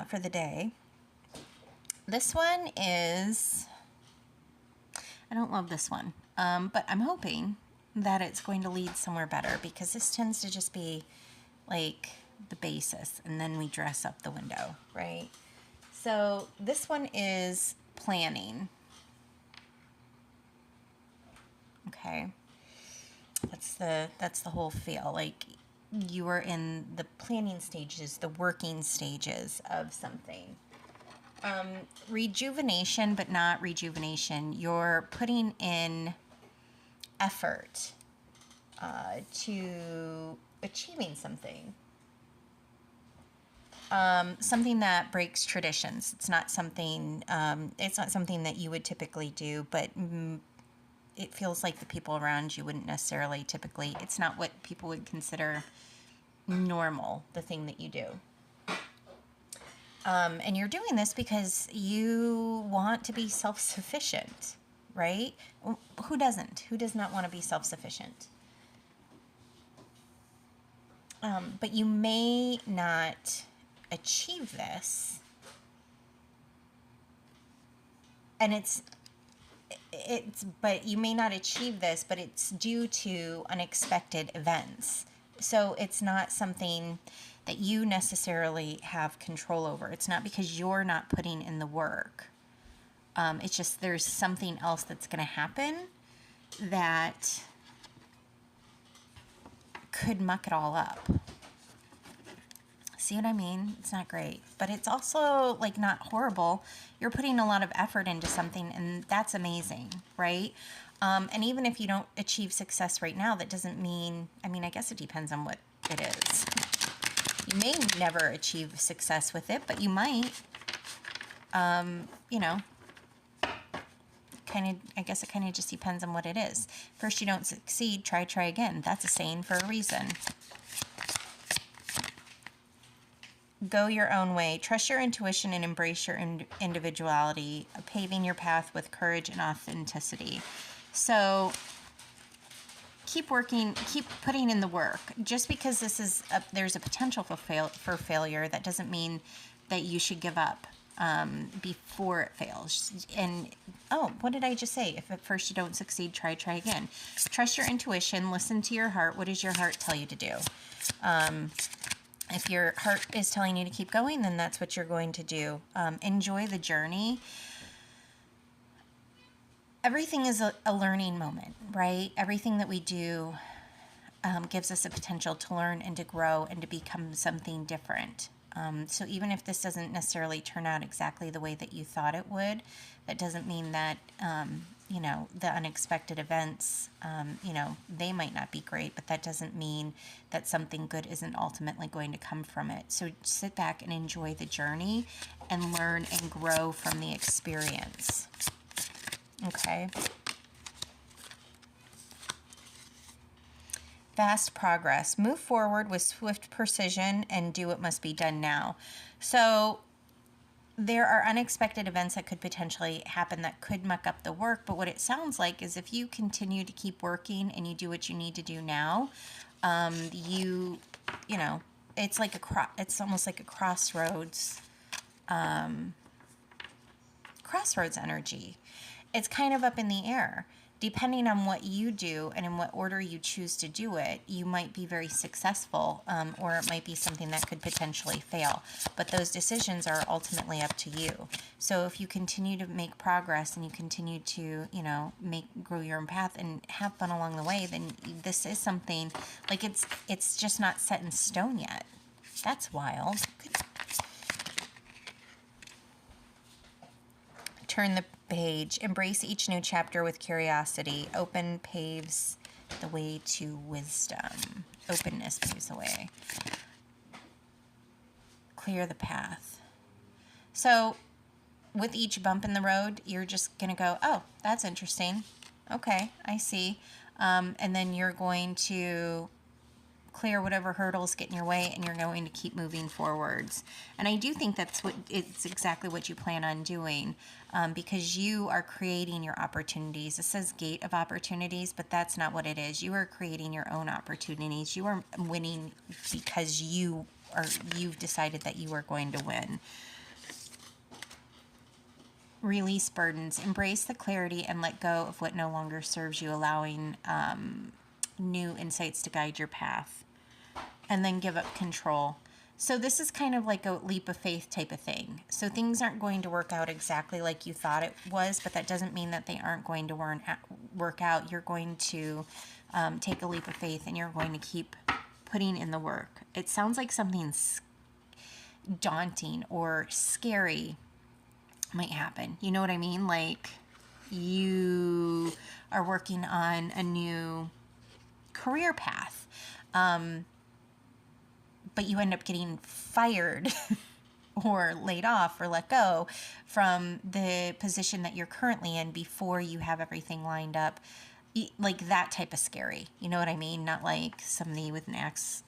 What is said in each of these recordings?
for the day. This one is, I don't love this one, but I'm hoping that it's going to lead somewhere better, because this tends to just be like the basis, and then we dress up the window, right? So this one is planning. Okay. That's the whole feel. Like you are in the planning stages, the working stages of something. Rejuvenation, but not rejuvenation. You're putting in effort to achieving something. Something that breaks traditions. It's not something that you would typically do, but it feels like the people around you wouldn't necessarily typically. It's not what people would consider normal, the thing that you do. And you're doing this because you want to be self-sufficient, right? Who doesn't? Who does not want to be self-sufficient? But you may not achieve this. And but you may not achieve this, but it's due to unexpected events. So it's not something that you necessarily have control over. It's not because you're not putting in the work. It's just there's something else that's going to happen that could muck it all up. See what I mean? It's not great, but it's also like not horrible. You're putting a lot of effort into something, and that's amazing, right? And even if you don't achieve success right now, that doesn't mean, I mean, I guess it depends on what it is. You may never achieve success with it, but you might, you know, I guess it kind of just depends on what it is. First you don't succeed, try again. That's a saying for a reason. Go your own way. Trust your intuition and embrace your individuality, paving your path with courage and authenticity. So keep working, keep putting in the work. Just because there's a potential for failure, that doesn't mean that you should give up before it fails. And, oh, what did I just say? If at first you don't succeed, try again. Trust your intuition. Listen to your heart. What does your heart tell you to do? If your heart is telling you to keep going, then that's what you're going to do. Enjoy the journey. Everything is a learning moment, right? Everything that we do gives us a potential to learn and to grow and to become something different. So even if this doesn't necessarily turn out exactly the way that you thought it would, that doesn't mean that, you know, the unexpected events, you know, they might not be great, but that doesn't mean that something good isn't ultimately going to come from it. So sit back and enjoy the journey and learn and grow from the experience. Okay. Fast progress. Move forward with swift precision and do what must be done now. So there are unexpected events that could potentially happen that could muck up the work, but what it sounds like is if you continue to keep working and you do what you need to do now, you know, it's like it's almost like a crossroads energy. It's kind of up in the air. Depending on what you do and in what order you choose to do it, you might be very successful, or it might be something that could potentially fail. But those decisions are ultimately up to you. So if you continue to make progress and you continue to, you know, grow your own path and have fun along the way, then this is something like it's just not set in stone yet. That's wild. Turn the page. Embrace each new chapter with curiosity. Open paves the way to wisdom. Openness paves the way. Clear the path. So with each bump in the road, you're just going to go, oh, that's interesting. Okay, I see. And then you're going to clear whatever hurdles get in your way, and you're going to keep moving forwards. And I do think it's exactly what you plan on doing, because you are creating your opportunities. It says gate of opportunities, but that's not what it is. You are creating your own opportunities. You are winning because you or you've decided that you are going to win. Release burdens, embrace the clarity and let go of what no longer serves you, allowing new insights to guide your path. And then give up control. So this is kind of like a leap of faith type of thing. So things aren't going to work out exactly like you thought it was, but that doesn't mean that they aren't going to work out. You're going to take a leap of faith and you're going to keep putting in the work. It sounds like something daunting or scary might happen. You know what I mean? Like you are working on a new career path. But you end up getting fired or laid off or let go from the position that you're currently in before you have everything lined up. Like that type of scary. You know what I mean? Not like somebody with an axe.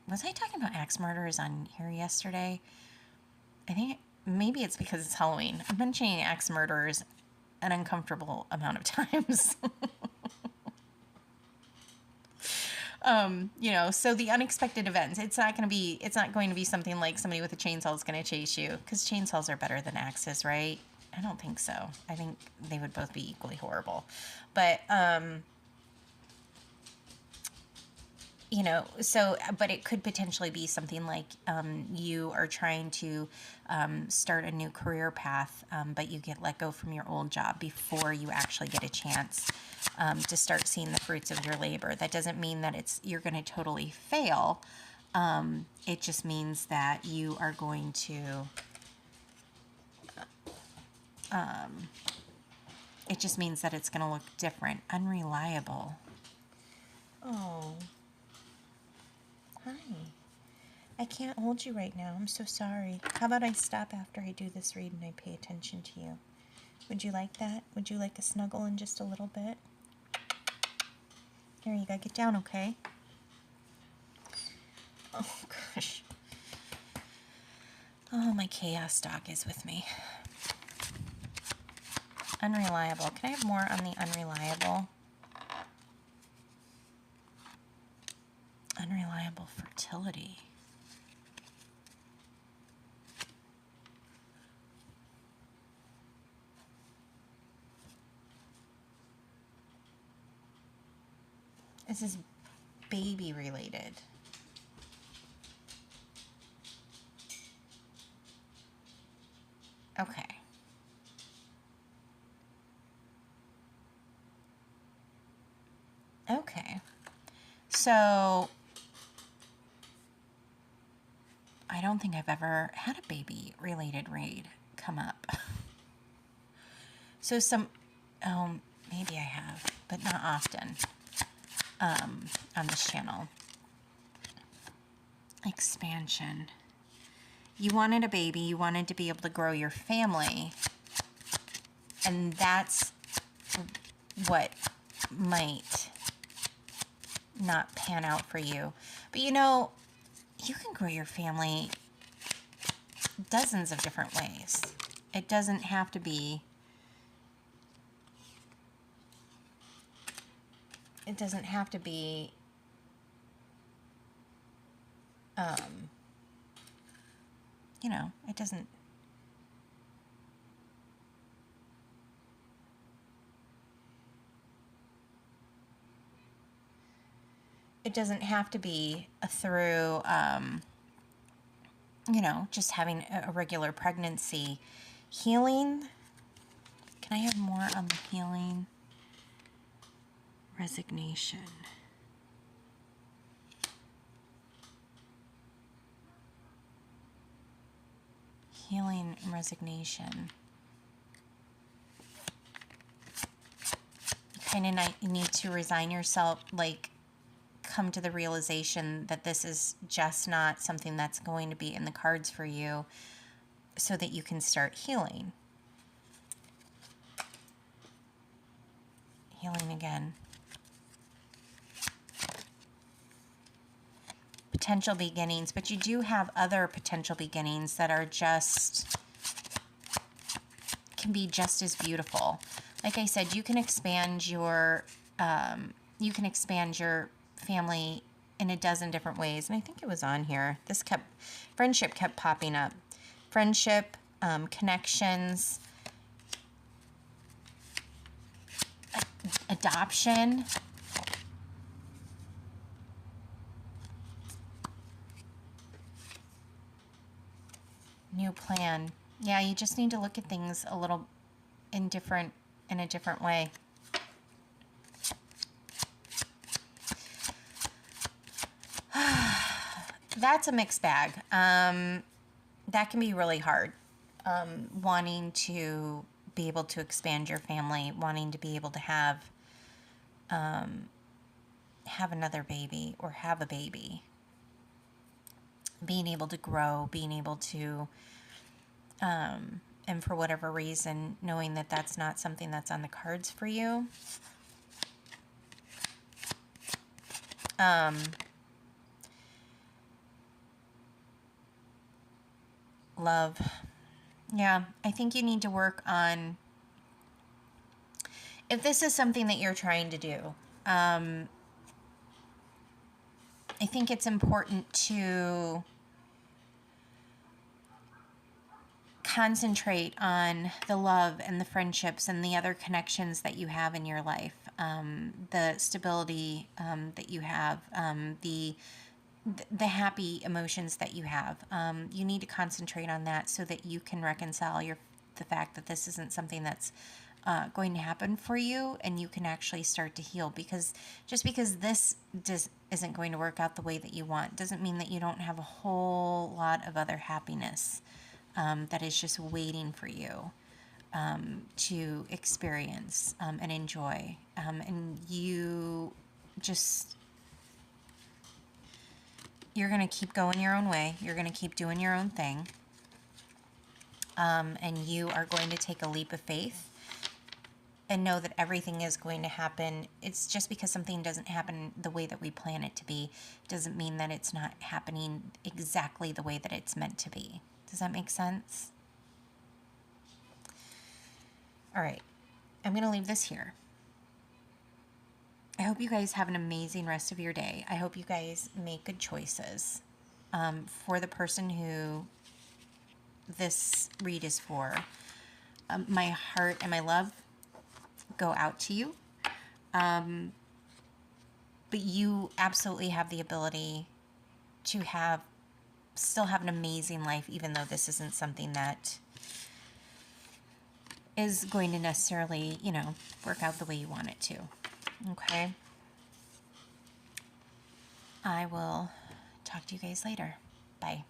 Was I talking about axe murderers on here yesterday? I think maybe it's because it's Halloween. I'm mentioning axe murderers an uncomfortable amount of times. So the unexpected events, it's not going to be something like somebody with a chainsaw is going to chase you, because chainsaws are better than axes, right? I don't think so. I think they would both be equally horrible. But, but it could potentially be something like you are trying to start a new career path, but you get let go from your old job before you actually get a chance to start seeing the fruits of your labor. That doesn't mean that you're going to totally fail. It just means that you are going to, it just means that it's going to look different. Unreliable. Oh. Hi. I can't hold you right now. I'm so sorry. How about I stop after I do this read and I pay attention to you? Would you like that? Would you like a snuggle in just a little bit? Here you go. Get down, okay? Oh, gosh. Oh, my chaos dog is with me. Unreliable. Can I have more on the unreliable? Unreliable fertility. This is baby related. Okay. Okay. So I don't think I've ever had a baby related raid come up. So maybe I have, but not often on this channel. Expansion. You wanted a baby, you wanted to be able to grow your family, and that's what might not pan out for you. But you can grow your family dozens of different ways. It doesn't have to be it doesn't have to be through just having a regular pregnancy. Healing. Can I have more on the healing? Resignation. Healing and resignation. You kind of need to resign yourself, come to the realization that this is just not something that's going to be in the cards for you, so that you can start healing. Healing again. Potential beginnings, but you do have other potential beginnings that are can be just as beautiful. Like I said, you can expand your family in a dozen different ways. And I think it was on here. Friendship kept popping up. Friendship, connections, adoption. New plan. Yeah, you just need to look at things a little in a different way. That's a mixed bag. That can be really hard. Wanting to be able to expand your family, wanting to be able to have another baby or have a baby, being able to grow, being able to, and for whatever reason, knowing that that's not something that's on the cards for you. Love. Yeah, I think you need to work on, if this is something that you're trying to do, I think it's important to concentrate on the love and the friendships and the other connections that you have in your life, the stability that you have, the happy emotions that you have. You need to concentrate on that so that you can reconcile the fact that this isn't something that's going to happen for you, and you can actually start to heal. Because just because this isn't going to work out the way that you want doesn't mean that you don't have a whole lot of other happiness that is just waiting for you to experience and enjoy. And you're going to keep going your own way. You're going to keep doing your own thing. And you are going to take a leap of faith and know that everything is going to happen. It's just because something doesn't happen the way that we plan it to be doesn't mean that it's not happening exactly the way that it's meant to be. Does that make sense? All right. I'm going to leave this here. I hope you guys have an amazing rest of your day. I hope you guys make good choices. For the person who this read is for, my heart and my love go out to you. But you absolutely have the ability to still have an amazing life, even though this isn't something that is going to necessarily, work out the way you want it to. Okay? I will talk to you guys later. Bye.